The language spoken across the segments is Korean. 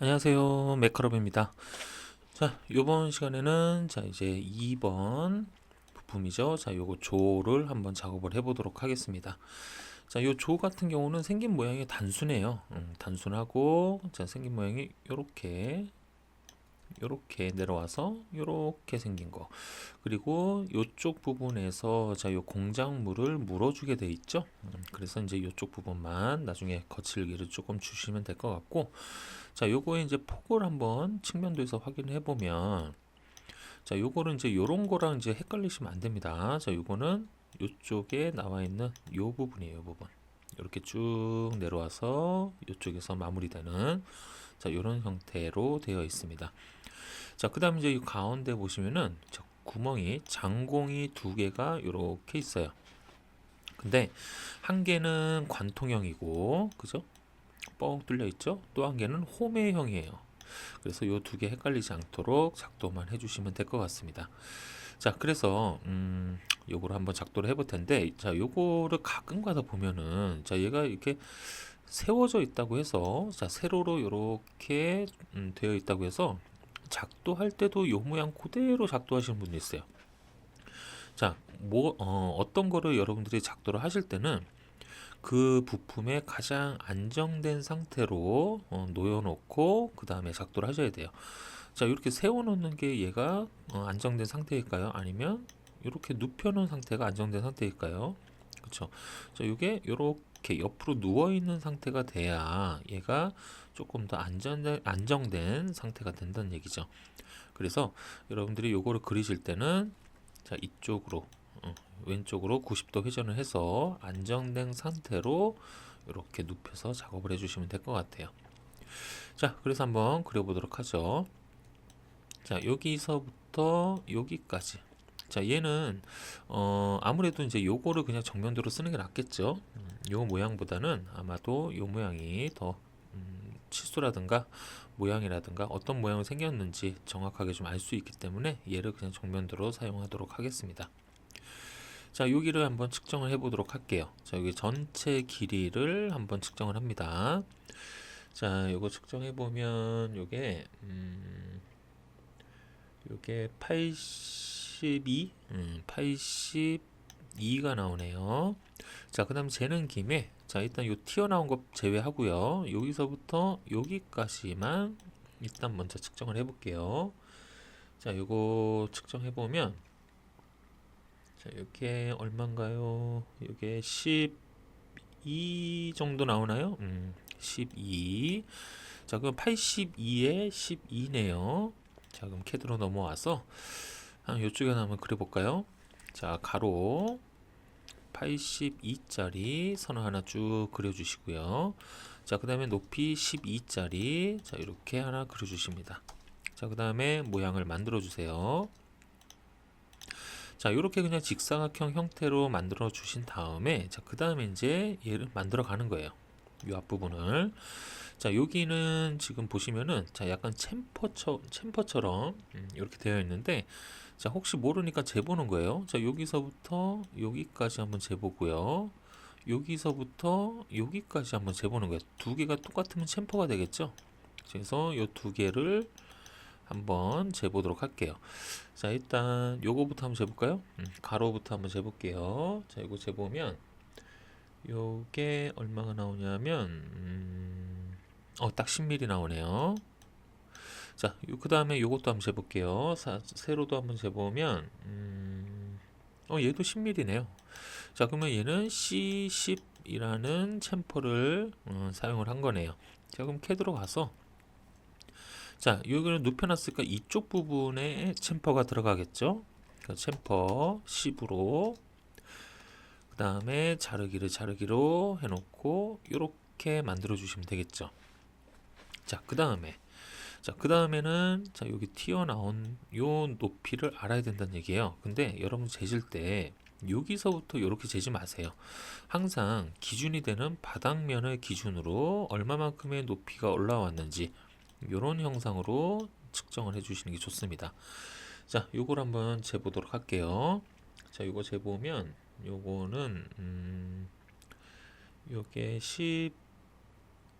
안녕하세요. 메카롭입니다. 자, 요번 시간에는 이제 2번 부품이죠. 자, 요거 조를 한번 작업을 해보도록 하겠습니다. 자, 요 조 같은 경우는 생긴 모양이 단순해요. 단순하고, 자, 생긴 모양이 요렇게 내려와서 요렇게 생긴 거. 그리고 요쪽 부분에서 요 공작물을 물어주게 돼 있죠. 그래서 이제 요쪽 부분만 나중에 거칠기를 조금 주시면 될 것 같고, 자, 요거의 이제 폭을 한번 측면도에서 확인해 보면, 자, 요거는 이제 요런 거랑 이제 헷갈리시면 안 됩니다. 자, 요거는 요쪽에 나와 있는 요 부분이에요, 요 부분. 이렇게 쭉 내려와서 요쪽에서 마무리되는, 자, 요런 형태로 되어 있습니다. 자, 그 다음 이제 이 가운데 보시면은, 자, 구멍이, 장공이 두 개가 요렇게 있어요. 근데 한 개는 관통형이고, 그죠? 뻥 뚫려 있죠? 또 한 개는 홈의형이에요. 그래서 요 두 개 헷갈리지 않도록 작도만 해주시면 될 것 같습니다. 자, 그래서 요거를 한번 작도를 해볼 텐데, 자, 요거를 가끔 가다 보면은, 자, 얘가 이렇게 세워져 있다고 해서, 자, 세로로 이렇게 되어 있다고 해서 작도할 때도 요 모양 그대로 작도하시는 분이 있어요. 자, 어떤 거를 여러분들이 작도를 하실 때는 그 부품에 가장 안정된 상태로 놓여놓고 그 다음에 작도를 하셔야 돼요. 자, 이렇게 세워놓는 게 얘가 안정된 상태일까요? 아니면 이렇게 눕혀놓은 상태가 안정된 상태일까요? 그렇죠. 자, 이게 이렇게 옆으로 누워있는 상태가 돼야 얘가 조금 더 안정된 상태가 된다는 얘기죠. 그래서 여러분들이 요거를 그리실 때는, 자, 이쪽으로 왼쪽으로 90도 회전을 해서 안정된 상태로 이렇게 눕혀서 작업을 해주시면 될 것 같아요. 자, 그래서 한번 그려보도록 하죠. 자, 여기서부터 여기까지. 자, 얘는 아무래도 이제 요거를 그냥 정면도로 쓰는 게 낫겠죠. 요 모양보다는 아마도 요 모양이 더 치수라든가 모양이라든가 어떤 모양이 생겼는지 정확하게 좀 알 수 있기 때문에 얘를 그냥 정면도로 사용하도록 하겠습니다. 자, 여기를 한번 측정을 해 보도록 할게요. 자, 여기 전체 길이를 한번 측정을 합니다. 자, 요거 측정해 보면 요게 82가 나오네요. 자, 그다음 재는 김에, 자, 일단 요 튀어나온 거 제외하고요. 여기서부터 여기까지만 일단 먼저 측정을 해 볼게요. 자, 요거 측정해 보면, 자, 이게 얼마인가요? 이게 12 정도 나오나요? 12. 자, 그럼 82에 12네요. 자, 그럼 캐드로 넘어와서 한 이쪽에 한번 그려볼까요? 자, 가로 82짜리 선을 하나 쭉 그려주시고요. 자, 그 다음에 높이 12짜리, 자, 이렇게 하나 그려주십니다. 자, 그 다음에 모양을 만들어 주세요. 자, 이렇게 그냥 직사각형 형태로 만들어 주신 다음에, 자, 그 다음에 이제 얘를 만들어 가는 거예요. 이 앞부분을. 자, 여기는 지금 보시면은, 자, 약간 챔퍼처럼 이렇게 되어 있는데, 자, 혹시 모르니까 재보는 거예요. 자, 여기서부터 여기까지 한번 재보고요. 여기서부터 여기까지 한번 재보는 거예요. 두 개가 똑같으면 챔퍼가 되겠죠? 그래서 이 두 개를 한번 재보도록 할게요. 자, 일단 요거부터 한번 재볼까요? 가로부터 한번 재볼게요. 자, 이거 재보면 요게 얼마가 나오냐면 딱 10mm 나오네요. 자, 그 다음에 요것도 한번 재볼게요. 세로도 한번 재보면 얘도 10mm네요. 자, 그러면 얘는 C10이라는 챔퍼를 사용을 한 거네요. 자, 그럼 캐드로 가서, 자, 여기를 눕혀놨으니까 이쪽 부분에 챔퍼가 들어가겠죠. 그러니까 챔퍼 10으로, 그 다음에 자르기로 해놓고 이렇게 만들어 주시면 되겠죠. 자, 그 다음에는, 자, 여기 튀어나온 요 높이를 알아야 된다는 얘기예요. 근데 여러분 재질 때 여기서부터 이렇게 재지 마세요. 항상 기준이 되는 바닥면을 기준으로 얼마만큼의 높이가 올라왔는지 이런 형상으로 측정을 해주시는 게 좋습니다. 자, 요걸 한번 재보도록 할게요. 자, 요거 재보면 요거는 요게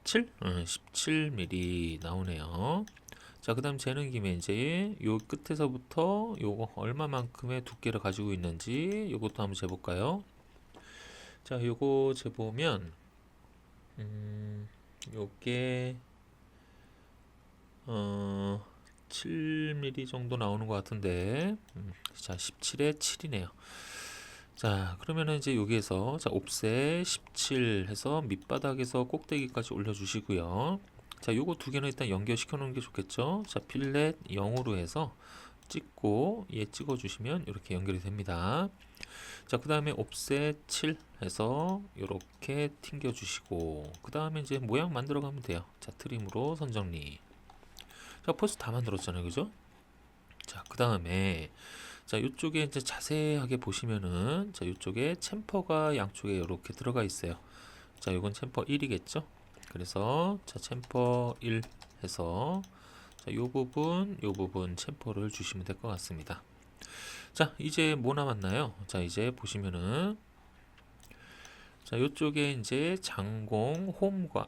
17? 17mm 나오네요. 자, 그 다음 재는 김에 이제 요 끝에서부터 요거 얼마만큼의 두께를 가지고 있는지 요것도 한번 재볼까요? 자, 요거 재보면 요게 7mm 정도 나오는 것 같은데 자, 17에 7이네요. 자, 그러면은 이제 여기에서 자, 옵셋 17 해서 밑바닥에서 꼭대기까지 올려주시고요. 자, 요거 두 개는 일단 연결시켜 놓는 게 좋겠죠. 자, 필렛 0으로 해서 찍고 얘 찍어 주시면 이렇게 연결이 됩니다. 자, 그 다음에 옵셋 7 해서 이렇게 튕겨 주시고 그 다음에 이제 모양 만들어 가면 돼요. 자, 트림으로 선정리. 자, 벌써 다 만들었잖아요, 그죠? 자, 그 다음에 자, 이쪽에 이제 자세하게 보시면은 자, 이쪽에 챔퍼가 양쪽에 이렇게 들어가 있어요. 자, 이건 챔퍼 1이겠죠? 그래서 자, 챔퍼 1 해서 자, 요 부분 챔퍼를 주시면 될 것 같습니다. 자, 이제 뭐 남았나요? 자, 이제 보시면은 자, 요쪽에 이제 장공 홈과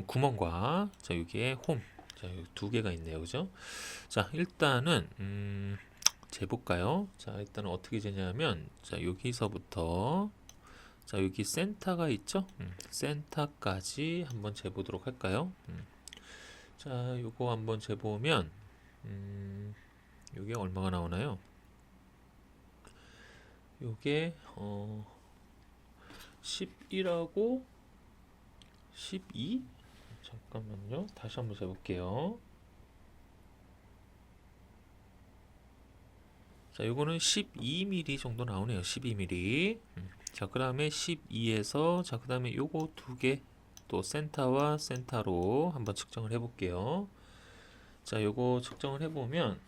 구멍과 자, 여기에 홈. 자, 여기 두 개가 있네요. 그죠? 자, 일단은 재볼까요? 자, 일단은 어떻게 재냐면 자, 여기서부터 자, 여기 센터가 있죠? 센터까지 한번 재보도록 할까요? 자, 요거 한번 재보면 요게 얼마가 나오나요? 요게 11하고 12? 잠깐만요. 다시 한번 재볼게요. 자, 요거는 12mm 정도 나오네요. 12mm. 자, 그 다음에 12에서 자, 그 다음에 요거 두 개 또 센터와 센터로 한번 측정을 해 볼게요. 자, 요거 측정을 해 보면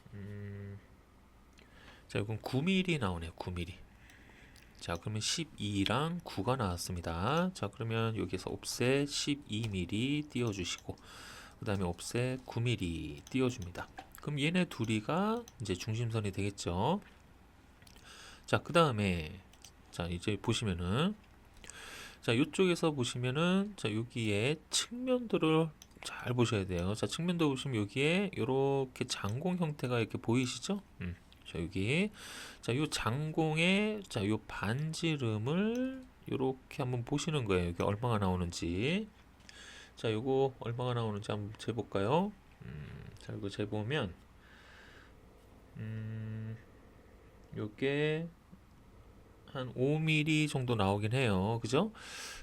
자, 이건 9mm 나오네요. 9mm. 자, 그러면 12랑 9가 나왔습니다. 자, 그러면 여기서 옵셋 12mm 띄워주시고 그 다음에 옵셋 9mm 띄워줍니다. 그럼 얘네 둘이가 이제 중심선이 되겠죠. 자, 그 다음에 자, 이제 보시면은 자, 이쪽에서 보시면은 자, 여기에 측면도를 잘 보셔야 돼요. 자, 측면도 보시면 여기에 이렇게 장공 형태가 이렇게 보이시죠? 자, 여기 자, 요 장공의 자, 요 반지름을 이렇게 한번 보시는 거예요. 여기 얼마가 나오는지. 자, 요거 얼마가 나오는지 한번 재볼까요? 자, 이거 재보면 요게 한 5mm 정도 나오긴 해요. 그죠?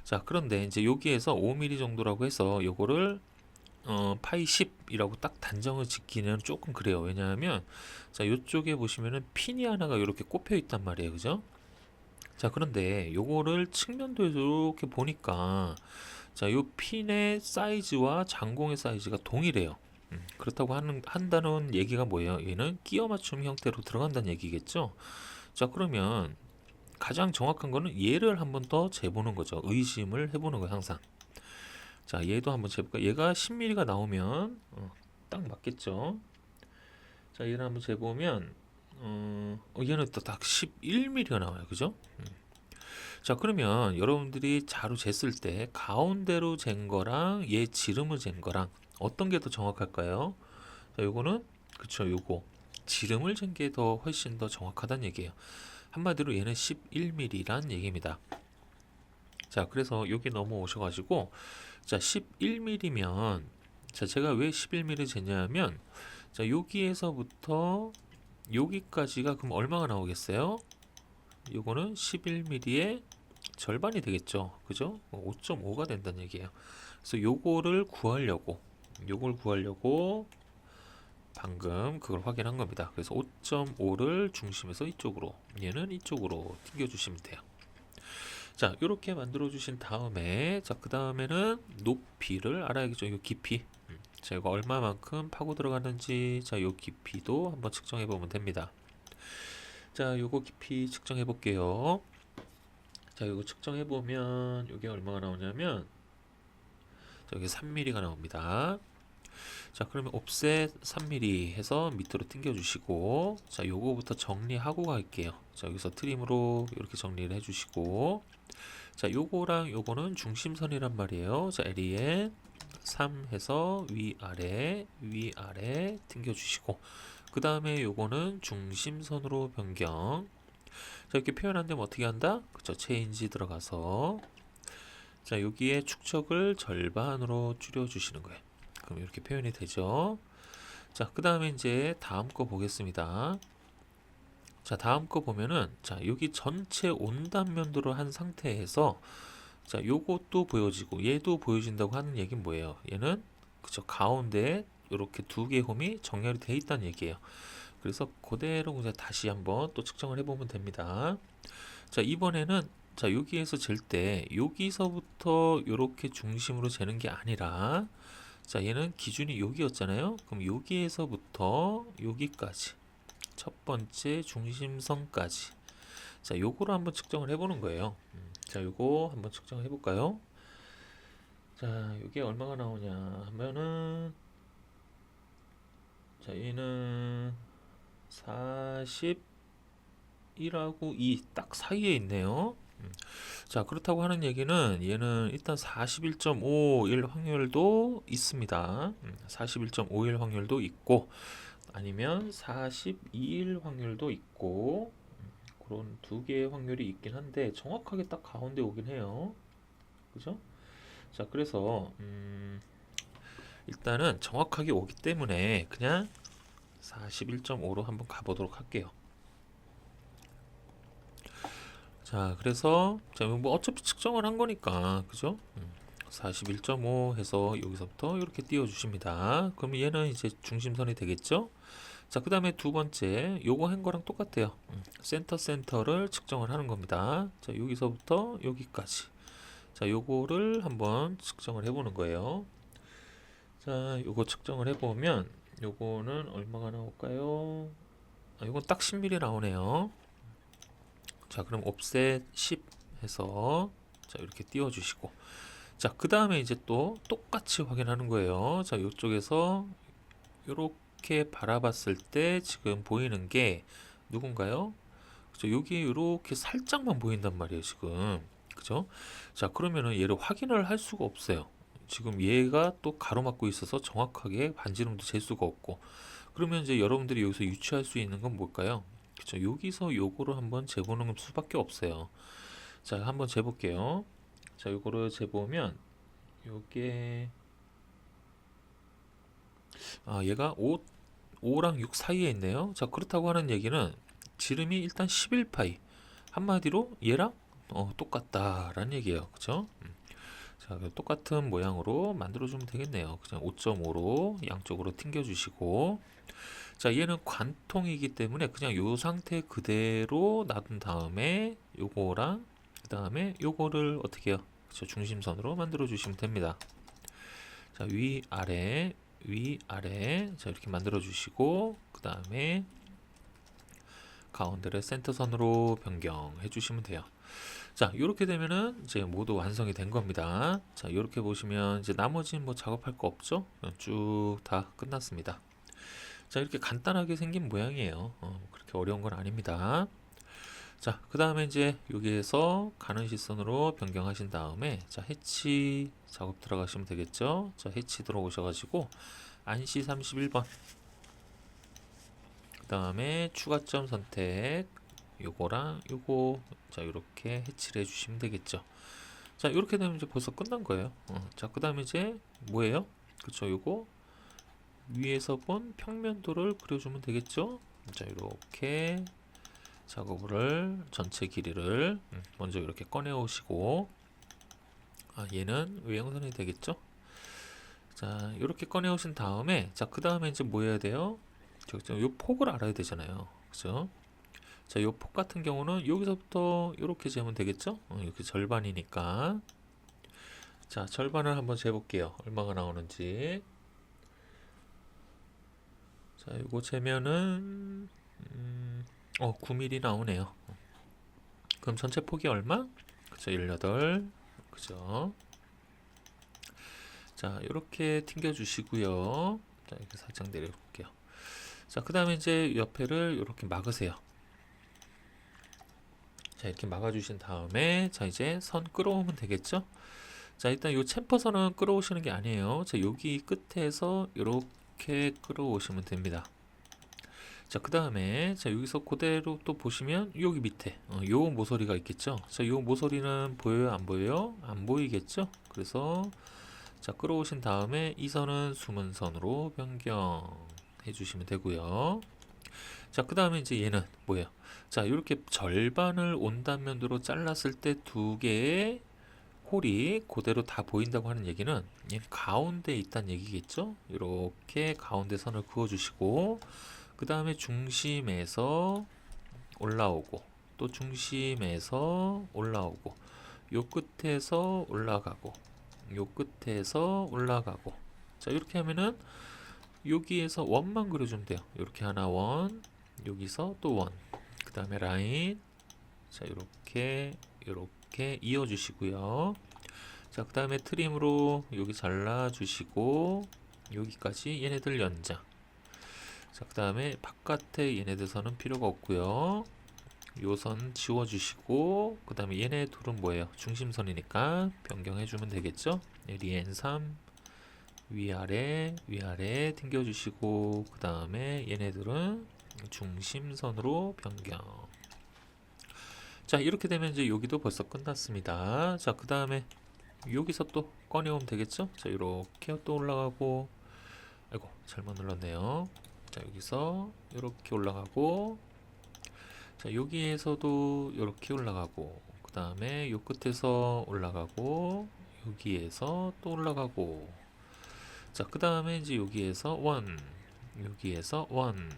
자, 그런데 이제 여기에서 5mm 정도라고 해서 요거를 파이 10이라고 딱 단정을 짓기는 조금 그래요. 왜냐하면 자, 요쪽에 보시면은 핀이 하나가 이렇게 꼽혀 있단 말이에요. 그죠? 자, 그런데 요거를 측면도에서 이렇게 보니까 자, 요 핀의 사이즈와 장공의 사이즈가 동일해요. 그렇다고 한다는 얘기가 뭐예요? 얘는 끼워 맞춤 형태로 들어간다는 얘기겠죠? 자, 그러면 가장 정확한 거는 얘를 한번 더 재보는 거죠. 의심을 해보는 거예요, 항상. 자, 얘도 한번 재볼까? 얘가 10mm가 나오면 딱 맞겠죠? 자, 얘를 한번 재보면 얘는 또 딱 11mm가 나와요, 그죠? 자, 그러면 여러분들이 자로 쟀을 때 가운데로 잰 거랑 얘 지름을 잰 거랑 어떤 게 더 정확할까요? 자, 요거는 그쵸, 요거 지름을 잰 게 더 훨씬 더 정확하다는 얘기예요. 한마디로 얘는 11mm란 얘기입니다. 자, 그래서 여기 넘어오셔가지고 자, 11mm면 자, 제가 왜 11mm 쟀냐면 자, 여기에서부터 여기까지가 그럼 얼마가 나오겠어요? 요거는 11mm의 절반이 되겠죠. 그죠? 5.5가 된다는 얘기예요. 그래서 요거를 구하려고 방금 그걸 확인한 겁니다. 그래서 5.5를 중심에서 이쪽으로, 얘는 이쪽으로 튕겨주시면 돼요. 자, 이렇게 만들어 주신 다음에 자, 그 다음에는 높이를 알아야겠죠. 요 깊이. 자, 이거 얼마만큼 파고 들어가는지 자, 요 깊이도 한번 측정해 보면 됩니다. 자, 요거 깊이 측정해 볼게요. 자, 요거 측정해 보면 요게 얼마가 나오냐면 자, 여기 3mm가 나옵니다. 자, 그러면 옵셋 3mm 해서 밑으로 당겨 주시고 자, 요거부터 정리하고 갈게요. 자, 여기서 트림으로 이렇게 정리를 해 주시고 자, 요거랑 요거는 중심선이란 말이에요. 자, LE에 3 해서 위아래 위아래 튕겨주시고, 그 다음에 요거는 중심선으로 변경. 자, 이렇게 표현 안 되면 어떻게 한다? 그쵸, 체인지 들어가서, 자, 여기에 축척을 절반으로 줄여주시는 거예요. 그럼 이렇게 표현이 되죠. 자, 그 다음에 이제 다음 거 보겠습니다. 자, 다음 거 보면은, 자, 여기 전체 온단면도를 한 상태에서, 자, 요것도 보여지고 얘도 보여진다고 하는 얘기는 뭐예요? 얘는 그쵸, 가운데에 이렇게 두 개의 홈이 정렬이 돼 있다는 얘기예요. 그래서 그대로 그냥 다시 한번 또 측정을 해보면 됩니다. 자, 이번에는, 자, 여기에서 잴 때 여기서부터 이렇게 중심으로 재는 게 아니라, 자, 얘는 기준이 여기였잖아요. 그럼 여기에서부터 여기까지 첫 번째 중심선까지, 자, 요거를 한번 측정을 해보는 거예요. 자, 요거 한번 측정을 해볼까요? 자, 이게 얼마가 나오냐 하면은, 자, 얘는 41하고 2 딱 사이에 있네요. 자, 그렇다고 하는 얘기는 얘는 일단 41.51 확률도 있습니다. 41.51 확률도 있고, 아니면 42일 확률도 있고, 그런 두 개의 확률이 있긴 한데 정확하게 딱 가운데 오긴 해요. 그죠? 자, 그래서 일단은 정확하게 오기 때문에 그냥 41.5로 한번 가보도록 할게요. 자, 그래서 자, 뭐 어차피 측정을 한 거니까, 그죠? 41.5 해서 여기서부터 이렇게 띄워 주십니다. 그럼 얘는 이제 중심선이 되겠죠? 자, 그 다음에 두 번째 요거 한 거랑 똑같아요. 센터를 측정을 하는 겁니다. 자, 여기서부터 여기까지, 자, 요거를 한번 측정을 해보는 거예요. 자, 요거 측정을 해보면 요거는 얼마가 나올까요? 아, 요건 딱 10mm 나오네요. 자, 그럼 옵셋 10 해서, 자, 이렇게 띄워주시고, 자, 그 다음에 이제 또 똑같이 확인하는 거예요. 자, 요쪽에서 요렇게 바라봤을 때 지금 보이는 게 누군가요? 그죠? 여기 이렇게 살짝만 보인단 말이에요, 지금. 그죠? 자, 그러면은 얘를 확인을 할 수가 없어요. 지금 얘가 또 가로막고 있어서 정확하게 반지름도 잴 수가 없고. 그러면 이제 여러분들이 여기서 유추할 수 있는 건 뭘까요? 그쵸? 여기서 요거를 한번 재보는 수밖에 없어요. 자, 한번 재볼게요. 자, 요거를 재보면 요게, 아, 얘가 5랑 6 사이에 있네요. 자, 그렇다고 하는 얘기는 지름이 일단 11파이. 한마디로 얘랑 똑같다라는 얘기예요. 그죠? 자, 똑같은 모양으로 만들어주면 되겠네요. 그냥 5.5로 양쪽으로 튕겨주시고, 자, 얘는 관통이기 때문에 그냥 요 상태 그대로 놔둔 다음에 요거랑 그 다음에 요거를 어떻게 해요? 그쵸, 중심선으로 만들어 주시면 됩니다. 자, 위아래 위아래, 자, 이렇게 만들어 주시고, 그 다음에 가운데를 센터선으로 변경해 주시면 돼요. 자, 이렇게 되면은 이제 모두 완성이 된 겁니다. 자, 이렇게 보시면 이제 나머지는 뭐 작업할 거 없죠? 쭉 다 끝났습니다. 자, 이렇게 간단하게 생긴 모양이에요. 그렇게 어려운 건 아닙니다. 자, 그 다음에 이제 여기에서 가는 시선으로 변경하신 다음에, 자, 해치 작업 들어가시면 되겠죠? 자, 해치 들어오셔가지고 안시 31번, 그 다음에 추가점 선택, 요거랑 요거, 자, 이렇게 해치를 해주시면 되겠죠. 자, 이렇게 되면 이제 벌써 끝난 거예요. 자, 그 다음에 이제 뭐예요? 그쵸, 요거 위에서 본 평면도를 그려주면 되겠죠. 자, 이렇게 작업을 전체 길이를 먼저 이렇게 꺼내 오시고, 아, 얘는 외형선이 되겠죠. 자, 이렇게 꺼내 오신 다음에, 자, 그 다음에 이제 뭐 해야 돼요? 요 폭을 알아야 되잖아요. 그죠? 자, 요 폭 같은 경우는 여기서부터 이렇게 재면 되겠죠? 이렇게 절반이니까. 자, 절반을 한번 재볼게요. 얼마가 나오는지. 자, 이거 재면은 9mm 나오네요. 그럼 전체 폭이 얼마? 그죠, 18. 그죠? 자, 이렇게 튕겨 주시고요. 자, 이렇게 살짝 내려볼게요. 자, 그 다음에 이제 옆에를 이렇게 막으세요. 자, 자, 이렇게 막아주신 다음에 자, 이제 선 끌어오면 되겠죠? 자, 일단 요 챔퍼선은 끌어오시는 게 아니에요. 자, 여기 끝에서 이렇게 끌어오시면 됩니다. 자, 그 다음에 자, 여기서 그대로 또 보시면 여기 밑에 요 모서리가 있겠죠. 자, 요 모서리는 보여요, 안 보여요? 안 보이겠죠? 그래서 자, 끌어오신 다음에 이 선은 수문선으로 변경해 주시면 되고요. 자, 그 다음에 이제 얘는 뭐예요? 자, 이렇게 절반을 온단면으로 잘랐을 때 두 개의 홀이 그대로 다 보인다고 하는 얘기는 얘 가운데 있다는 얘기겠죠? 이렇게 가운데 선을 그어 주시고 그 다음에 중심에서 올라오고 또 중심에서 올라오고 요 끝에서 올라가고 요 끝에서 올라가고 자, 이렇게 하면은 여기에서 원만 그려주면 돼요. 이렇게 하나 원, 여기서 또 원, 그 다음에 라인, 자, 이렇게 이어주시고요. 자, 그 다음에 트림으로 여기 잘라주시고 여기까지 얘네들 연장. 자, 그 다음에 바깥에 얘네들 선은 필요가 없고요. 요 선 지워주시고 그 다음에 얘네 둘은 뭐예요? 중심선이니까 변경해주면 되겠죠? 리엔 3 위아래 위아래 튕겨주시고 그 다음에 얘네들은 중심선으로 변경. 자, 이렇게 되면 이제 여기도 벌써 끝났습니다. 자, 그 다음에 여기서 또 꺼내오면 되겠죠? 자, 이렇게 또 올라가고 아이고 잘못 눌렀네요. 자, 여기서 이렇게 올라가고 자, 여기에서도 이렇게 올라가고 그 다음에 요 끝에서 올라가고 여기에서 또 올라가고 자, 그 다음에 이제 여기에서 원 여기에서 원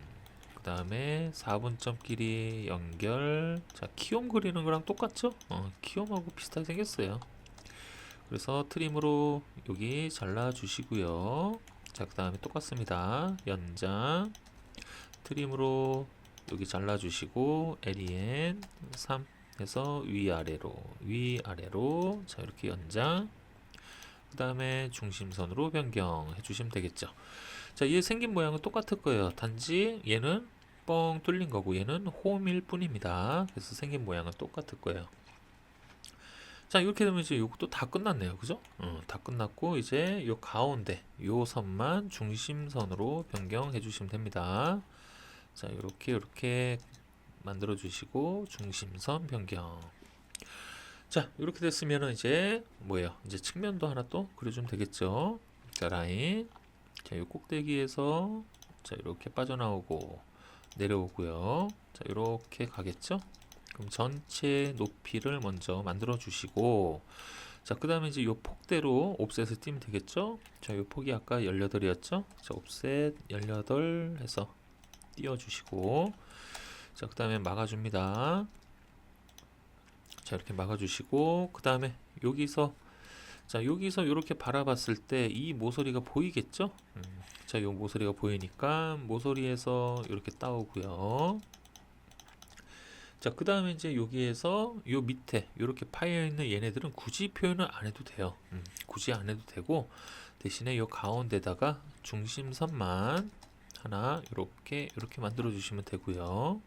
그 다음에 4분점끼리 연결. 자, 키움 그리는 거랑 똑같죠? 키움하고 비슷하게 생겼어요. 그래서 트림으로 여기 잘라 주시고요. 자, 그 다음에 똑같습니다. 연장 트림으로 여기 잘라 주시고 LEN 3 해서 위아래로 자, 이렇게 연장 그 다음에 중심선으로 변경해 주시면 되겠죠. 자, 얘 생긴 모양은 똑같을 거예요. 단지 얘는 뻥 뚫린 거고 얘는 홈일 뿐입니다. 그래서 생긴 모양은 똑같을 거예요. 자, 이렇게 되면 이제 이것도 다 끝났네요. 그죠? 다 끝났고 이제 요 가운데 요 선만 중심선으로 변경해 주시면 됩니다. 자, 이렇게 만들어 주시고 중심선 변경. 자, 이렇게 됐으면은 이제 뭐예요? 이제 측면도 하나 또 그려주면 되겠죠? 자, 라인. 자, 요 꼭대기에서 자, 이렇게 빠져나오고 내려오고요. 자, 이렇게 가겠죠? 그럼 전체 높이를 먼저 만들어 주시고 자, 그 다음에 이제 요 폭대로 옵셋을 띄면 되겠죠? 자, 요 폭이 아까 18이었죠? 자, 옵셋 18 해서 띄워 주시고 자, 그 다음에 막아줍니다. 자, 이렇게 막아주시고 그 다음에 여기서 자, 여기서 이렇게 바라봤을 때 이 모서리가 보이겠죠? 자, 요 모서리가 보이니까 모서리에서 이렇게 따오고요. 자, 그 다음에 이제 여기에서 요 밑에 이렇게 파여 있는 얘네들은 굳이 표현을 안 해도 돼요. 굳이 안 해도 되고 대신에 요 가운데다가 중심선만 하나 이렇게 만들어 주시면 되고요.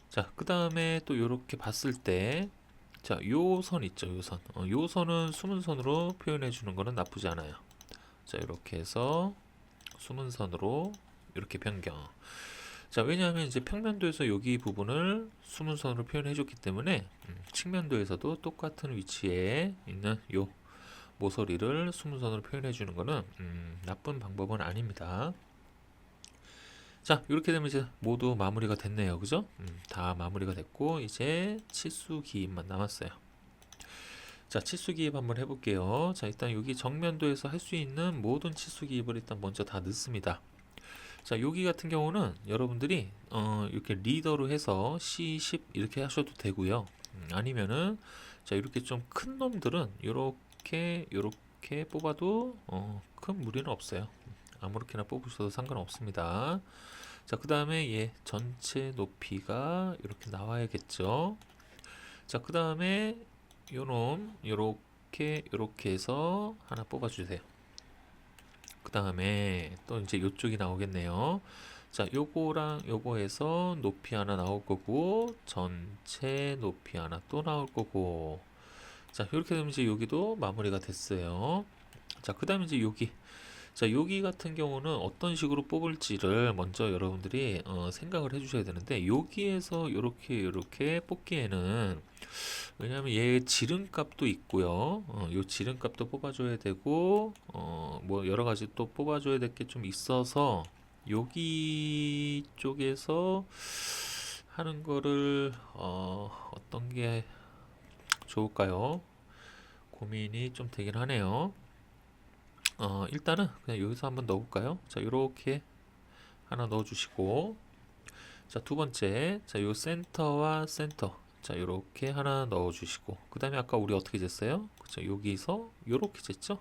자, 그 다음에 또 이렇게 봤을 때 자, 요 선 있죠, 요 선. 요 선은 수문선으로 표현해 주는 거는 나쁘지 않아요. 자, 이렇게 해서 수문선으로 이렇게 변경. 자, 왜냐하면 이제 평면도에서 여기 부분을 수문선으로 표현해 줬기 때문에 측면도에서도 똑같은 위치에 있는 요 모서리를 수문선으로 표현해 주는 거는 나쁜 방법은 아닙니다. 자, 이렇게 되면 이제 모두 마무리가 됐네요. 그죠? 다 마무리가 됐고 이제 치수 기입만 남았어요. 자, 치수 기입 한번 해볼게요. 자, 일단 여기 정면도에서 할 수 있는 모든 치수 기입을 일단 먼저 다 넣습니다. 자, 여기 같은 경우는 여러분들이 이렇게 리더로 해서 C10 이렇게 하셔도 되고요. 아니면은 자, 이렇게 좀 큰 놈들은 이렇게 뽑아도 큰 무리는 없어요. 아무렇게나 뽑으셔도 상관없습니다. 자, 그 다음에 얘 전체 높이가 이렇게 나와야겠죠. 자, 그 다음에 요놈 요렇게 해서 하나 뽑아 주세요. 그 다음에 또 이제 요쪽이 나오겠네요. 자, 요거랑 요거 해서 높이 하나 나올 거고, 전체 높이 하나 또 나올 거고. 자, 이렇게 되면 이제 여기도 마무리가 됐어요. 자, 그 다음에 이제 여기. 자, 여기 같은 경우는 어떤 식으로 뽑을지를 먼저 여러분들이 생각을 해 주셔야 되는데, 여기에서 이렇게 뽑기에는, 왜냐하면 얘 지름값도 있고요. 요 지름값도 뽑아줘야 되고, 뭐 여러 가지 또 뽑아줘야 될 게 좀 있어서, 여기 쪽에서 하는 거를, 어떤 게 좋을까요? 고민이 좀 되긴 하네요. 일단은 그냥 여기서 한번 넣어볼까요? 자, 이렇게 하나 넣어주시고, 자, 두 번째, 자, 요 센터와 센터, 자, 이렇게 하나 넣어주시고, 그 다음에 아까 우리 어떻게 쟀어요? 그쵸, 여기서 요렇게 쟀죠?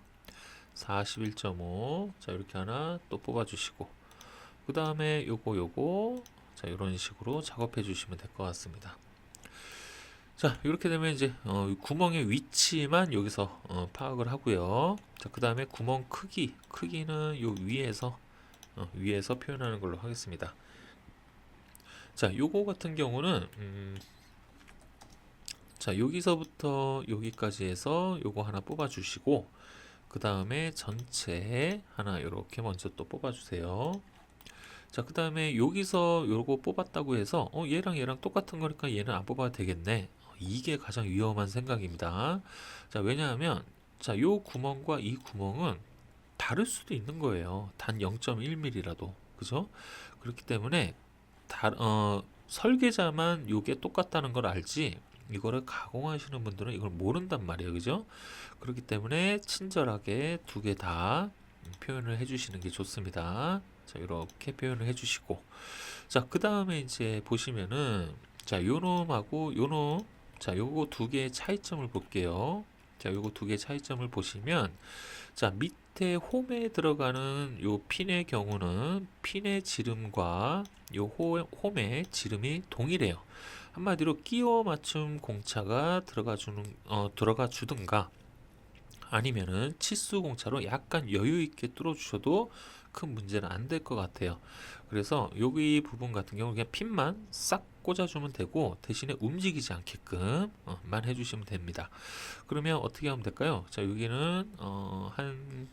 41.5, 자, 이렇게 하나 또 뽑아주시고, 그 다음에 요거, 자, 이런 식으로 작업해 주시면 될 것 같습니다. 자, 이렇게 되면 이제 구멍의 위치만 여기서 파악을 하고요. 자, 그 다음에 구멍 크기는 요 위에서 표현하는 걸로 하겠습니다. 자, 요거 같은 경우는 자, 여기서부터 여기까지 해서 요거 하나 뽑아 주시고, 그 다음에 전체 하나 이렇게 먼저 또 뽑아 주세요. 자, 그 다음에 여기서 요거 뽑았다고 해서 얘랑 똑같은 거니까 얘는 안 뽑아도 되겠네. 이게 가장 위험한 생각입니다. 자, 왜냐하면 자, 요 구멍과 이 구멍은 다를 수도 있는 거예요. 단 0.1mm라도. 그죠? 그렇기 때문에 설계자만 요게 똑같다는 걸 알지, 이거를 가공하시는 분들은 이걸 모른단 말이에요. 그죠? 그렇기 때문에 친절하게 두 개 다 표현을 해주시는 게 좋습니다. 자, 이렇게 표현을 해주시고, 자, 그 다음에 이제 보시면은, 자, 요놈하고 요놈, 자, 요거 두 개의 차이점을 볼게요. 자, 요거 두 개의 차이점을 보시면, 자, 밑에 홈에 들어가는 요 핀의 경우는 핀의 지름과 요 홈의 지름이 동일해요. 한마디로 끼워 맞춤 공차가 들어가 주든가, 아니면은 치수 공차로 약간 여유 있게 뚫어 주셔도 큰 문제는 안 될 것 같아요. 그래서 여기 부분 같은 경우 그냥 핀만 싹 꽂아주면 되고, 대신에 움직이지 않게끔만 해주시면 됩니다. 그러면 어떻게 하면 될까요? 자, 여기는 한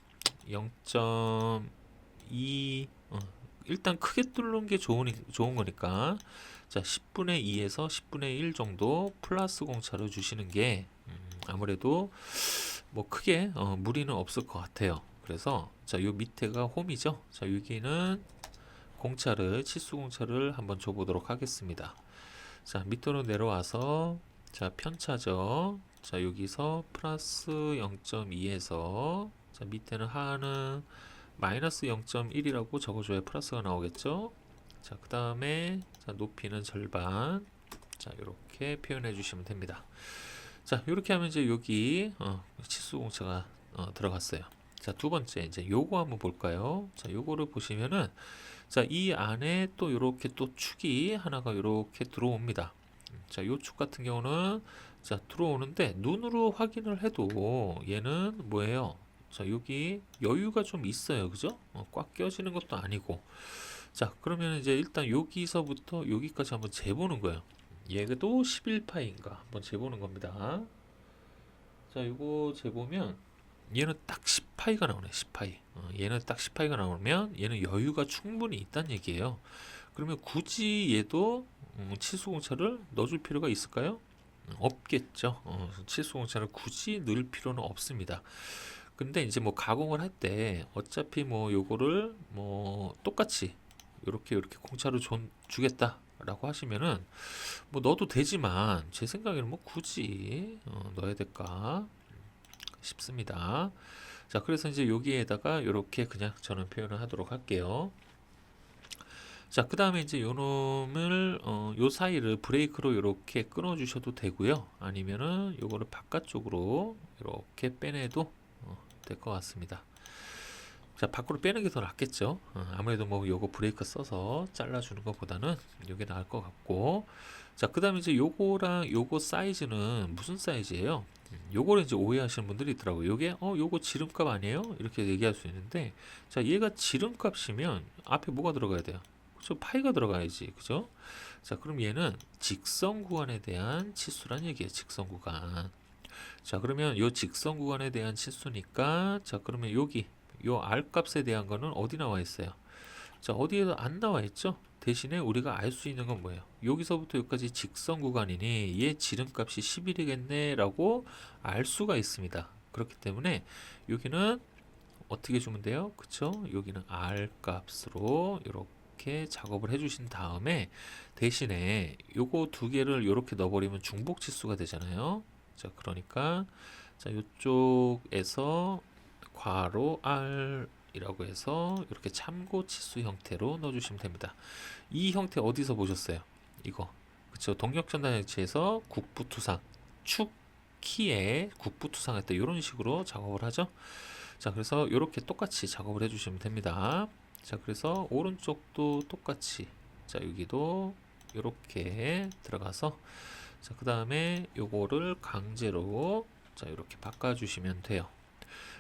0.2, 일단 크게 뚫는 게 좋은 거니까, 자, 10분의 2에서 10분의 1 정도 플러스 공차를 주시는 게 아무래도 뭐 크게 무리는 없을 것 같아요. 그래서 자, 요 밑에가 홈이죠. 자, 여기는 치수 공차를 한번 줘보도록 하겠습니다. 자, 밑으로 내려와서, 자, 편차죠. 자, 여기서 플러스 0.2에서, 자, 밑에는 하는 마이너스 0.1이라고 적어줘야 플러스가 나오겠죠. 자, 그 다음에 자, 높이는 절반, 자, 이렇게 표현해 주시면 됩니다. 자, 이렇게 하면 이제 여기 치수 공차가 들어갔어요. 자, 두 번째 이제 요거 한번 볼까요? 자, 요거를 보시면은, 자, 이 안에 또 이렇게 또 축이 하나가 이렇게 들어옵니다. 자, 요 축 같은 경우는 자, 들어오는데 눈으로 확인을 해도 얘는 뭐예요? 자, 여기 여유가 좀 있어요. 그죠? 꽉 껴지는 것도 아니고. 자, 그러면 이제 일단 여기서부터 여기까지 한번 재보는 거예요. 얘도 11파인가 한번 재보는 겁니다. 자, 이거 재보면 얘는 딱 10파이가 나오네. 10파이. 얘는 딱 10파이가 나오면 얘는 여유가 충분히 있다는 얘기예요. 그러면 굳이 얘도 치수공차를 넣어줄 필요가 있을까요? 없겠죠. 치수공차를 굳이 넣을 필요는 없습니다. 근데 이제 뭐 가공을 할 때 어차피 뭐 요거를 뭐 똑같이 이렇게 공차를 주겠다라고 하시면은 뭐 넣어도 되지만, 제 생각에는 뭐 굳이 넣어야 될까 싶습니다. 자, 그래서 이제 여기에다가 이렇게 그냥 저는 표현을 하도록 할게요. 자, 그 다음에 이제 요 놈을 요 사이를 브레이크로 이렇게 끊어 주셔도 되고요, 아니면은 요거를 바깥쪽으로 이렇게 빼내도 될 것 같습니다. 자, 밖으로 빼는 게 더 낫겠죠. 아무래도 뭐 요거 브레이크 써서 잘라주는 것보다는 요게 나을 것 같고, 자, 그 다음에 이제 요거랑 요거 사이즈는 무슨 사이즈예요? 요거를 이제 오해하시는 분들이 있더라고요. 요게 요거 지름값 아니에요? 이렇게 얘기할 수 있는데, 자, 얘가 지름값이면 앞에 뭐가 들어가야 돼요? 그죠? 파이가 들어가야지. 그죠? 자, 그럼 얘는 직선 구간에 대한 치수란 얘기예요. 직선 구간. 자, 그러면 요 직선 구간에 대한 치수니까, 자, 그러면 여기 요 R 값에 대한 거는 어디 나와 있어요? 자, 어디에도 안 나와 있죠? 대신에 우리가 알 수 있는 건 뭐예요? 여기서부터 여기까지 직선 구간이니 얘 지름값이 11이겠네 라고 알 수가 있습니다. 그렇기 때문에 여기는 어떻게 주면 돼요? 그쵸? 여기는 R 값으로 이렇게 작업을 해주신 다음에 대신에 요거 두 개를 이렇게 넣어버리면 중복 치수가 되잖아요. 자, 그러니까 자, 요쪽에서 괄호 R 이라고 해서 이렇게 참고 치수 형태로 넣어주시면 됩니다. 이 형태 어디서 보셨어요? 이거 그쵸? 동력전단일치에서 국부투상 축 키에 국부투상할 때 이런 식으로 작업을 하죠. 자, 그래서 이렇게 똑같이 작업을 해주시면 됩니다. 자, 그래서 오른쪽도 똑같이 자, 여기도 이렇게 들어가서 자, 그 다음에 요거를 강제로 자, 이렇게 바꿔주시면 돼요.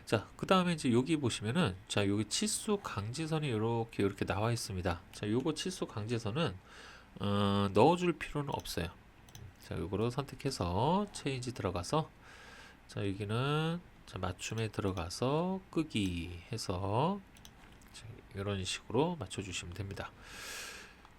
자, 그 다음에 이제 여기 보시면은 자, 여기 치수 강제선이 이렇게 나와 있습니다. 자, 요거 치수 강제선은 넣어줄 필요는 없어요. 자, 요거를 선택해서 체인지 들어가서 자, 여기는 자, 맞춤에 들어가서 끄기 해서 자, 이런 식으로 맞춰주시면 됩니다.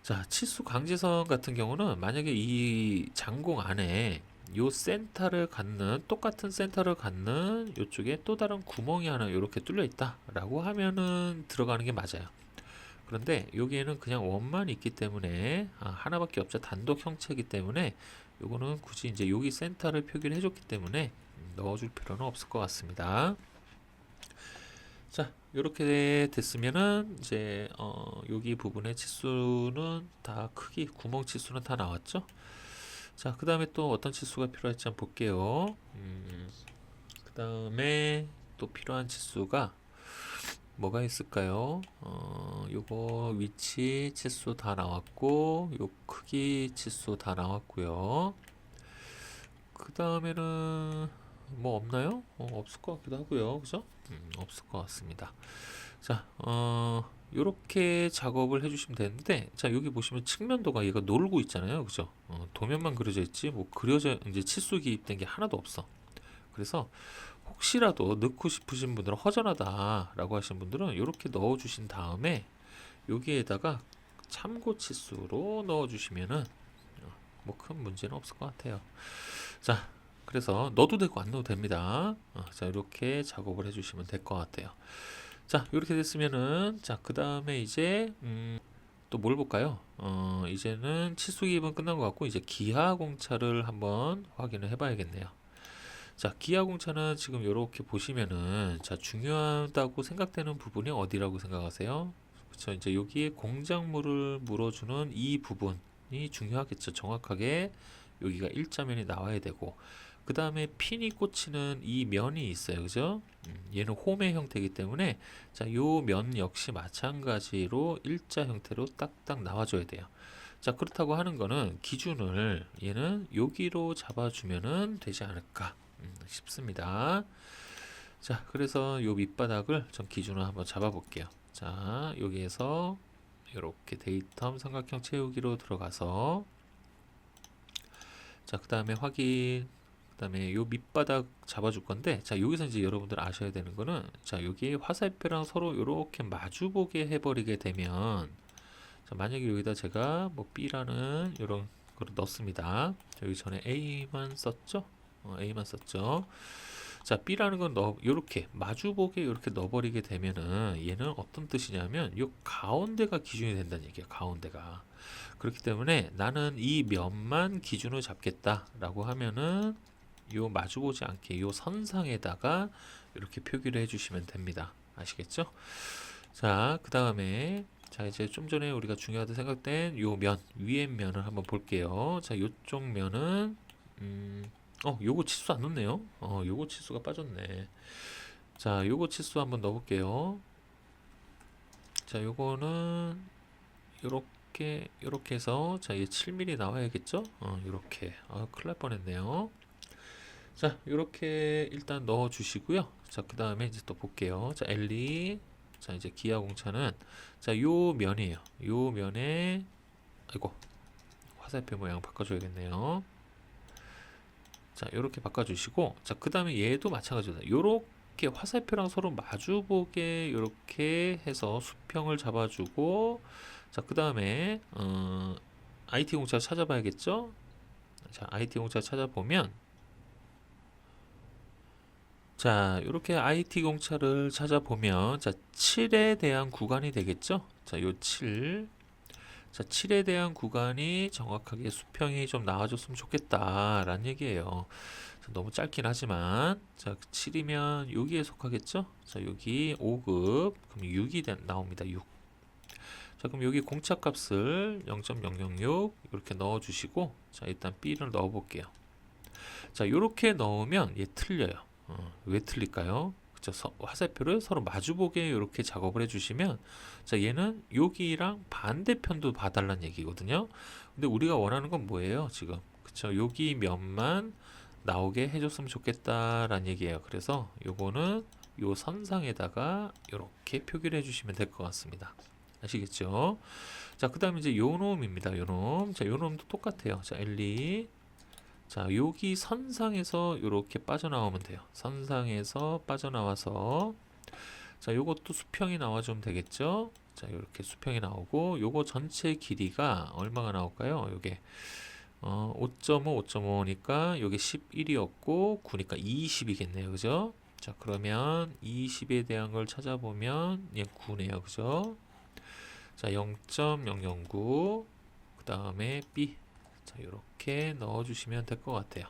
자, 치수 강제선 같은 경우는 만약에 이 장공 안에 요 센터를 갖는 똑같은 센터를 갖는 요쪽에 또 다른 구멍이 하나 이렇게 뚫려 있다 라고 하면은 들어가는 게 맞아요. 그런데 여기에는 그냥 원만 있기 때문에 하나밖에 없죠. 단독 형체이기 때문에 요거는 굳이 이제 여기 센터를 표기를 해줬기 때문에 넣어줄 필요는 없을 것 같습니다. 자, 이렇게 됐으면은 이제 여기 부분의 치수는 다 크기 구멍 치수는 다 나왔죠. 자, 그 다음에 또 어떤 치수가 필요할지 한번 볼게요. 그 다음에 또 필요한 치수가 뭐가 있을까요? 요거 위치 치수 다 나왔고 요 크기 치수 다 나왔고요. 그 다음에는 뭐 없나요? 없을 것 같기도 하고요. 그죠? 없을 것 같습니다. 자, 요렇게 작업을 해주시면 되는데, 자, 여기 보시면 측면도가 얘가 놀고 있잖아요. 그죠? 도면만 그려져 있지, 뭐 그려져, 이제 치수 기입된 게 하나도 없어. 그래서 혹시라도 넣고 싶으신 분들은 허전하다라고 하신 분들은 이렇게 넣어주신 다음에 여기에다가 참고 치수로 넣어주시면은 뭐 큰 문제는 없을 것 같아요. 자, 그래서 넣어도 되고 안 넣어도 됩니다. 자, 이렇게 작업을 해주시면 될 것 같아요. 자, 이렇게 됐으면은 자, 그 다음에 이제 또 뭘 볼까요? 이제는 치수 기입은 끝난 것 같고 이제 기하 공차를 한번 확인을 해봐야겠네요. 자, 기하 공차는 지금 이렇게 보시면은 자, 중요하다고 생각되는 부분이 어디라고 생각하세요? 그렇죠. 이제 여기에 공작물을 물어주는 이 부분이 중요하겠죠. 정확하게 여기가 일자면이 나와야 되고 그 다음에 핀이 꽂히는 이 면이 있어요. 그죠? 얘는 홈의 형태이기 때문에 자, 요 면 역시 마찬가지로 일자 형태로 딱딱 나와줘야 돼요. 자, 그렇다고 하는 거는 기준을 얘는 여기로 잡아주면은 되지 않을까 싶습니다. 자, 그래서 요 밑바닥을 좀 기준으로 한번 잡아볼게요. 자, 여기에서 이렇게 데이터 삼각형 채우기로 들어가서 자, 그 다음에 확인 그 다음에 요 밑바닥 잡아줄 건데 자, 여기서 이제 여러분들 아셔야 되는 거는 자, 여기 화살표랑 서로 이렇게 마주보게 해버리게 되면 자, 만약에 여기다 제가 뭐 B라는 이런 걸 넣습니다. 자, 여기 전에 A만 썼죠? A만 썼죠. 자, B라는 건 이렇게 마주보게 이렇게 넣어버리게 되면은 얘는 어떤 뜻이냐면 요 가운데가 기준이 된다는 얘기예요. 가운데가. 그렇기 때문에 나는 이 면만 기준으로 잡겠다라고 하면은 요 마주보지 않게 요 선상에다가 이렇게 표기를 해주시면 됩니다. 아시겠죠? 자, 그 다음에 자, 이제 좀 전에 우리가 중요하다 생각된 요 면, 위에 면을 한번 볼게요. 자, 요쪽 면은 요거 치수 안 넣네요. 요거 치수가 빠졌네. 자, 요거 치수 한번 넣어볼게요. 자, 요거는 요렇게 해서 자, 얘 7mm 나와야겠죠? 요렇게. 큰일 날 뻔했네요. 자, 요렇게 일단 넣어 주시고요. 자, 그 다음에 이제 또 볼게요. 자, L2 자, 이제 기아 공차는 자, 요 면이에요. 요 면에 아이고 화살표 모양 바꿔줘야겠네요. 자, 요렇게 바꿔주시고, 자, 그 다음에 얘도 마찬가지다. 요렇게 화살표랑 서로 마주보게 요렇게 해서 수평을 잡아주고, 자, 그 다음에 IT 공차 찾아봐야겠죠? 자, IT 공차 찾아보면, 자, 이렇게 IT 공차를 찾아보면, 자, 7에 대한 구간이 되겠죠? 자, 요 7. 자, 7에 대한 구간이 정확하게 수평이 좀 나와줬으면 좋겠다라는 얘기예요. 자, 너무 짧긴 하지만, 자, 7이면 여기에 속하겠죠? 자, 여기 5급, 그럼 6이 나옵니다. 6. 자, 그럼 여기 공차 값을 0.006 이렇게 넣어주시고, 자, 일단 B를 넣어볼게요. 자, 이렇게 넣으면 얘 틀려요. 왜 틀릴까요? 그쵸, 화살표를 서로 마주보게 이렇게 작업을 해주시면, 자, 얘는 여기랑 반대편도 봐달라는 얘기거든요. 근데 우리가 원하는 건 뭐예요, 지금? 그쵸, 여기 면만 나오게 해줬으면 좋겠다라는 얘기예요. 그래서 요거는 요 선상에다가 이렇게 표기를 해주시면 될 것 같습니다. 아시겠죠? 자, 그 다음에 이제 요 놈입니다. 요 놈. 자, 요 놈도 똑같아요. 자, L2. 자, 여기 선상에서 이렇게 빠져나오면 돼요. 선상에서 빠져나와서, 자, 요것도 수평이 나와주면 되겠죠? 자, 이렇게 수평이 나오고, 요거 전체 길이가 얼마가 나올까요? 요게 5.5, 5.5니까 요게 11이었고 9니까 20이겠네요. 그죠? 자, 그러면 20에 대한 걸 찾아보면 얘 9네요. 그죠? 자, 0.009, 그 다음에 B. 자, 이렇게 넣어주시면 될 것 같아요.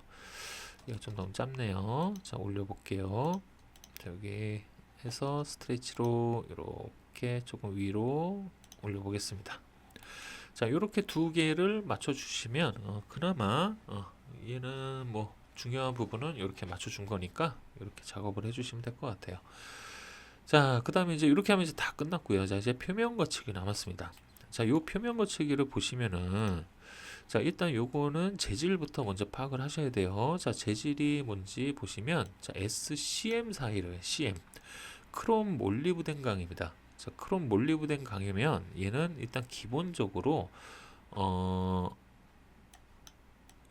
이거 좀 너무 짧네요. 자, 올려볼게요. 자, 여기 해서 스트레치로 이렇게 조금 위로 올려보겠습니다. 자, 이렇게 두 개를 맞춰주시면 그나마 얘는 뭐 중요한 부분은 이렇게 맞춰준 거니까 이렇게 작업을 해주시면 될 것 같아요. 자, 그 다음에 이제 이렇게 하면 이제 다 끝났고요. 자, 이제 표면 거치기 남았습니다. 자, 요 표면 거치기를 보시면은, 자, 일단 요거는 재질부터 먼저 파악을 하셔야 돼요. 자, 재질이 뭔지 보시면, 자, SCM 사이로 CM. 크롬 몰리브덴 강입니다. 자, 크롬 몰리브덴 강이면 얘는 일단 기본적으로,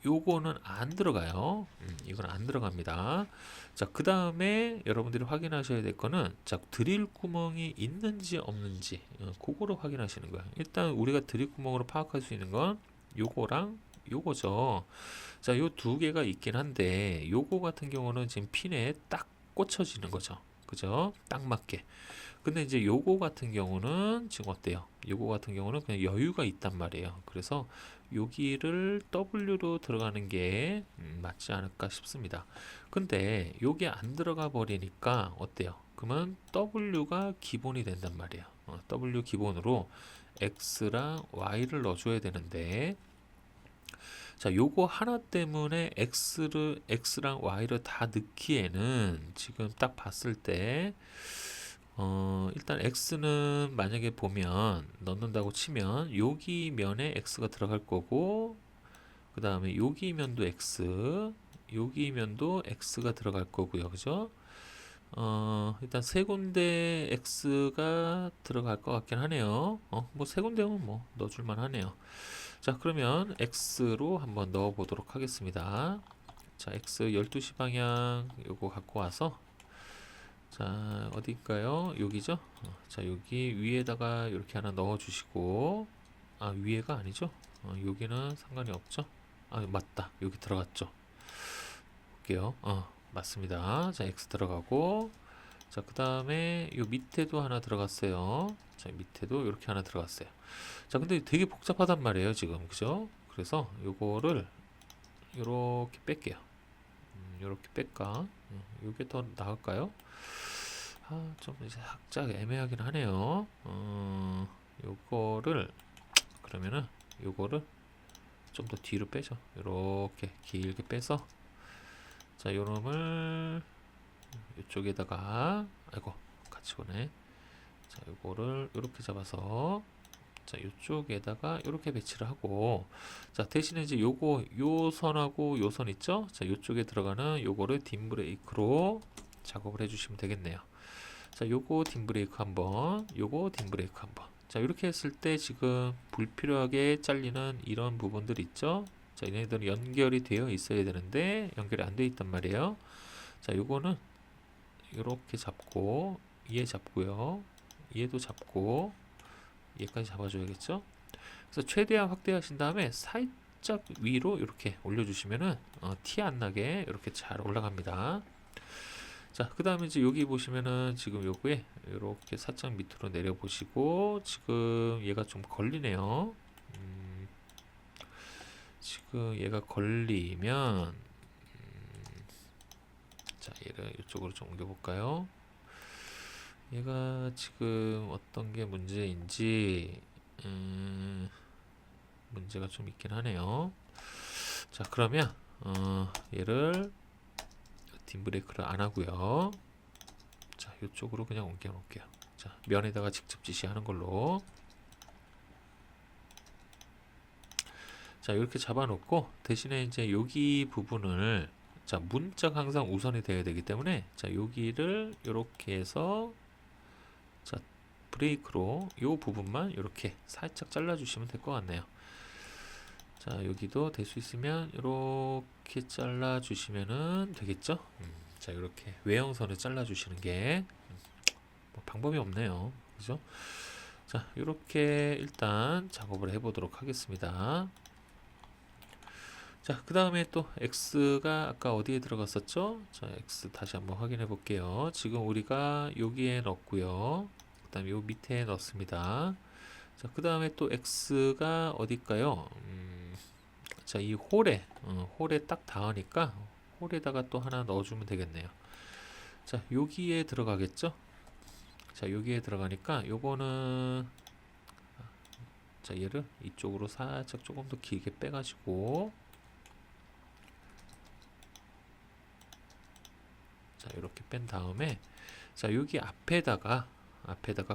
요거는 안 들어가요. 이건 안 들어갑니다. 자, 그 다음에 여러분들이 확인하셔야 될 거는, 자, 드릴 구멍이 있는지 없는지, 그거를 확인하시는 거예요. 일단 우리가 드릴 구멍으로 파악할 수 있는 건 요거랑 요거죠. 자, 요 두 개가 있긴 한데, 요거 같은 경우는 지금 핀에 딱 꽂혀지는 거죠. 그죠? 딱 맞게. 근데 이제 요거 같은 경우는 지금 어때요? 요거 같은 경우는 그냥 여유가 있단 말이에요. 그래서 여기를 W로 들어가는 게 맞지 않을까 싶습니다. 근데 요게 안 들어가 버리니까 어때요? 그러면 W가 기본이 된단 말이에요. W 기본으로 X랑 Y를 넣어줘야 되는데, 자, 요거 하나 때문에 X랑 Y를 다 넣기에는 지금 딱 봤을 때, 일단 X는 만약에 보면 넣는다고 치면 여기 면에 X가 들어갈 거고, 그 다음에 여기 면도 X, 여기 면도 X가 들어갈 거고요. 그죠? 일단 세 군데 X가 들어갈 것 같긴 하네요. 뭐 세 군데면 뭐 넣어줄만 하네요. 자, 그러면 X로 한번 넣어 보도록 하겠습니다. 자, X 12시 방향 요거 갖고 와서, 자, 어디일까요? 여기죠? 자, 여기 위에다가 이렇게 하나 넣어 주시고, 아, 위에가 아니죠? 여기는 상관이 없죠? 아, 맞다. 여기 들어갔죠? 볼게요. 맞습니다. 자, X 들어가고, 자, 그 다음에 요 밑에도 하나 들어갔어요. 자, 밑에도 이렇게 하나 들어갔어요. 자, 근데 되게 복잡하단 말이에요, 지금. 그죠? 그래서 요거를 요렇게 뺄게요. 요렇게 뺄까? 요게 더 나을까요? 좀 이제 살짝 애매하긴 하네요. 요거를 그러면은 요거를 좀 더 뒤로 빼죠. 요렇게 길게 빼서, 자, 요놈을 이쪽에다가, 아이고 같이 오네. 자, 요거를 요렇게 잡아서, 자, 요쪽에다가 요렇게 배치를 하고, 자, 대신에 이제 요거 요 선하고 요 선 있죠? 자, 요쪽에 들어가는 요거를 딥브레이크로 작업을 해주시면 되겠네요. 자, 요거 딘 브레이크 한번, 요거 딘 브레이크 한번. 자, 이렇게 했을 때 지금 불필요하게 잘리는 이런 부분들 있죠. 자, 얘네들은 연결이 되어 있어야 되는데 연결이 안 되어 있단 말이에요. 자, 요거는 이렇게 잡고, 얘 잡고요, 얘도 잡고, 얘까지 잡아줘야겠죠. 그래서 최대한 확대하신 다음에 살짝 위로 이렇게 올려주시면은 티 안 나게 이렇게 잘 올라갑니다. 자, 그 다음에 이제 여기 보시면은 지금 요거에 이렇게 살짝 밑으로 내려 보시고, 지금 얘가 좀 걸리네요. 지금 얘가 걸리면, 자, 얘를 이쪽으로 좀 옮겨 볼까요? 얘가 지금 어떤 게 문제인지, 문제가 좀 있긴 하네요. 자, 그러면 얘를 딘 브레이크를 안 하고요. 자, 이쪽으로 그냥 옮겨 놓을게요. 자, 면에다가 직접 지시하는 걸로. 자, 이렇게 잡아 놓고, 대신에 이제 여기 부분을, 자, 문자가 항상 우선이 되어야 되기 때문에, 자, 여기를 이렇게 해서, 자, 브레이크로 이 부분만 이렇게 살짝 잘라 주시면 될 것 같네요. 자, 여기도 될 수 있으면 이렇게 잘라 주시면은 되겠죠. 자, 이렇게 외형선을 잘라 주시는 게 뭐 방법이 없네요, 그죠? 자, 이렇게 일단 작업을 해 보도록 하겠습니다. 자, 그 다음에 또 X가 아까 어디에 들어갔었죠? 자, X 다시 한번 확인해 볼게요. 지금 우리가 여기에 넣었고요. 그 다음에 요 밑에 넣습니다. 자, 그 다음에 또 X가 어딜까요? 자, 이 홀에 딱 닿으니까 홀에다가 또 하나 넣어주면 되겠네요. 자, 여기에 들어가겠죠? 자, 여기에 들어가니까 요거는, 자, 얘를 이쪽으로 살짝 조금 더 길게 빼가지고, 자, 이렇게 뺀 다음에, 자, 여기 앞에다가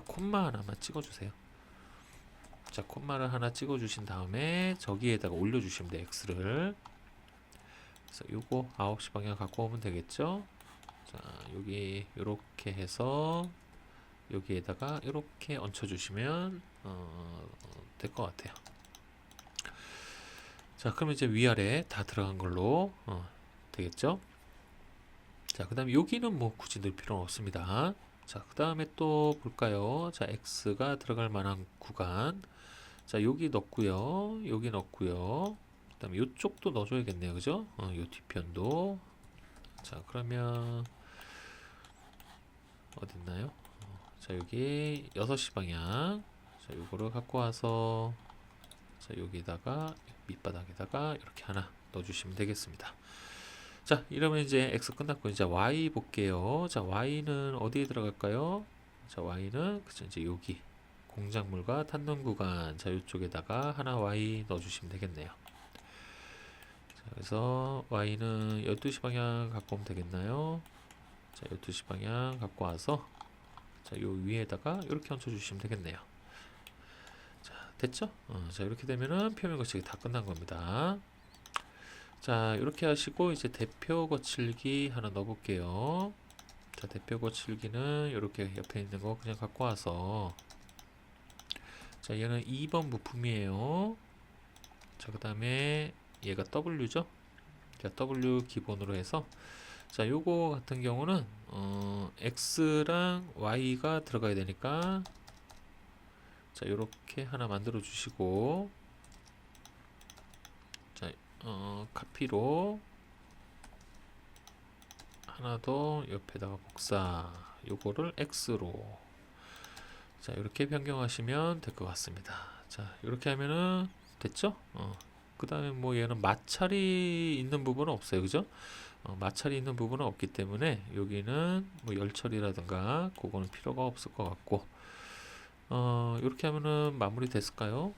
콤마 하나만 찍어주세요. 자, 콤마를 하나 찍어주신 다음에 저기에다가 올려주시면 돼요, X를. 그래서 요거 9시 방향 갖고 오면 되겠죠. 자, 여기 이렇게 해서 여기에다가 이렇게 얹혀주시면 될 것 같아요. 자, 그러면 이제 위아래 다 들어간 걸로 되겠죠. 자, 그 다음에 여기는 뭐 굳이 넣을 필요는 없습니다. 자, 그 다음에 또 볼까요? 자, X가 들어갈 만한 구간. 자, 여기 넣고요, 여기 넣고요. 그 다음에 이쪽도 넣어줘야겠네요, 그죠? 요 뒤편도. 자, 그러면 어딨나요? 자, 여기 6시 방향. 자, 요거를 갖고 와서, 자, 여기다가 밑바닥에다가 이렇게 하나 넣어주시면 되겠습니다. 자, 이러면 이제 X 끝났고, 이제 Y 볼게요. 자, Y는 어디에 들어갈까요? 자, Y는 그쵸, 이제 여기 공작물과 닿는 구간. 자, 이쪽에다가 하나 Y 넣어주시면 되겠네요. 자, 그래서 Y는 12시 방향 갖고 오면 되겠나요? 자, 12시 방향 갖고 와서, 자, 요 위에다가 이렇게 얹혀주시면 되겠네요. 자, 됐죠? 자, 이렇게 되면은 표면 거치기 다 끝난 겁니다. 자, 이렇게 하시고 이제 대표 거칠기 하나 넣어볼게요. 자, 대표 거칠기는 이렇게 옆에 있는 거 그냥 갖고 와서, 자, 얘는 2번 부품이에요. 자, 그 다음에 얘가 W죠. 자, W 기본으로 해서, 자, 요거 같은 경우는 X랑 Y가 들어가야 되니까, 자, 요렇게 하나 만들어 주시고, 자, 카피로 하나 더 옆에다가 복사, 요거를 X로, 자, 이렇게 변경하시면 될 것 같습니다. 자, 이렇게 하면은 됐죠? 그 다음에 뭐 얘는 마찰이 있는 부분은 없어요, 그죠? 마찰이 있는 부분은 없기 때문에 여기는 뭐 열처리라든가 그거는 필요가 없을 것 같고, 이렇게 하면은 마무리 됐을까요?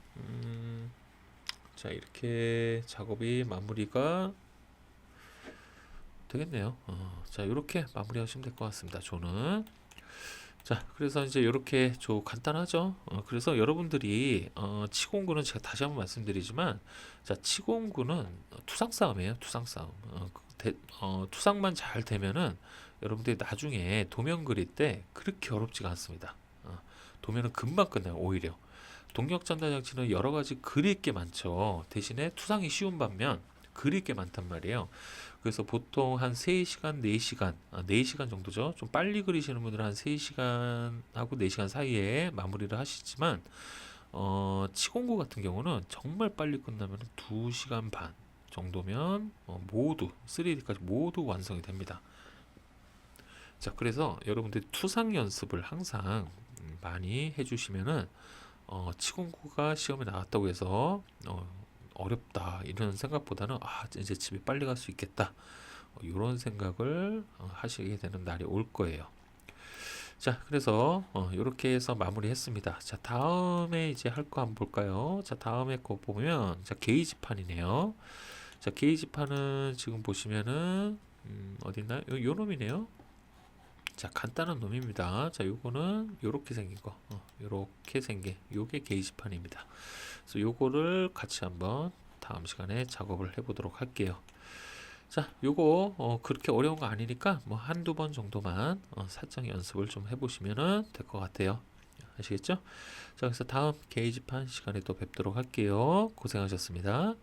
자, 이렇게 작업이 마무리가 되겠네요. 자, 이렇게 마무리 하시면 될 것 같습니다, 저는. 자, 그래서 이제 이렇게 좀 간단하죠. 그래서 여러분들이 치공구는 제가 다시 한번 말씀드리지만, 자, 치공구는 투상 싸움이에요. 투상 싸움. 투상만 잘 되면은 여러분들이 나중에 도면 그릴 때 그렇게 어렵지가 않습니다. 도면은 금방 끝나요, 오히려. 동력전달 장치는 여러 가지 그릴 게 많죠. 대신에 투상이 쉬운 반면 그릴 게 많단 말이에요. 그래서 보통 한 3시간, 4시간, 4시간 정도죠. 좀 빨리 그리시는 분들은 한 3시간하고 4시간 사이에 마무리를 하시지만 치공구 같은 경우는 정말 빨리 끝나면 2시간 반 정도면 모두 3D까지 모두 완성이 됩니다. 자, 그래서 여러분들이 투상 연습을 항상 많이 해주시면은 치공구가 시험에 나왔다고 해서 어렵다 이런 생각보다는 이제 집에 빨리 갈 수 있겠다 이런 생각을 하시게 되는 날이 올 거예요. 자, 그래서 이렇게 해서 마무리했습니다. 자, 다음에 이제 할 거 한번 볼까요? 자, 다음에 거 보면 자, 게이지판이네요. 자, 게이지판은 지금 보시면은 어디 있나요? 요 놈이네요. 자, 간단한 놈입니다. 자, 요거는 요렇게 생긴 거, 요렇게 생긴 요게 게이지판입니다. 그래서 요거를 같이 한번 다음 시간에 작업을 해보도록 할게요. 자, 요거 그렇게 어려운 거 아니니까 뭐 한두 번 정도만 살짝 연습을 좀 해보시면 될 것 같아요. 아시겠죠? 자, 그래서 다음 게이지판 시간에 또 뵙도록 할게요. 고생하셨습니다.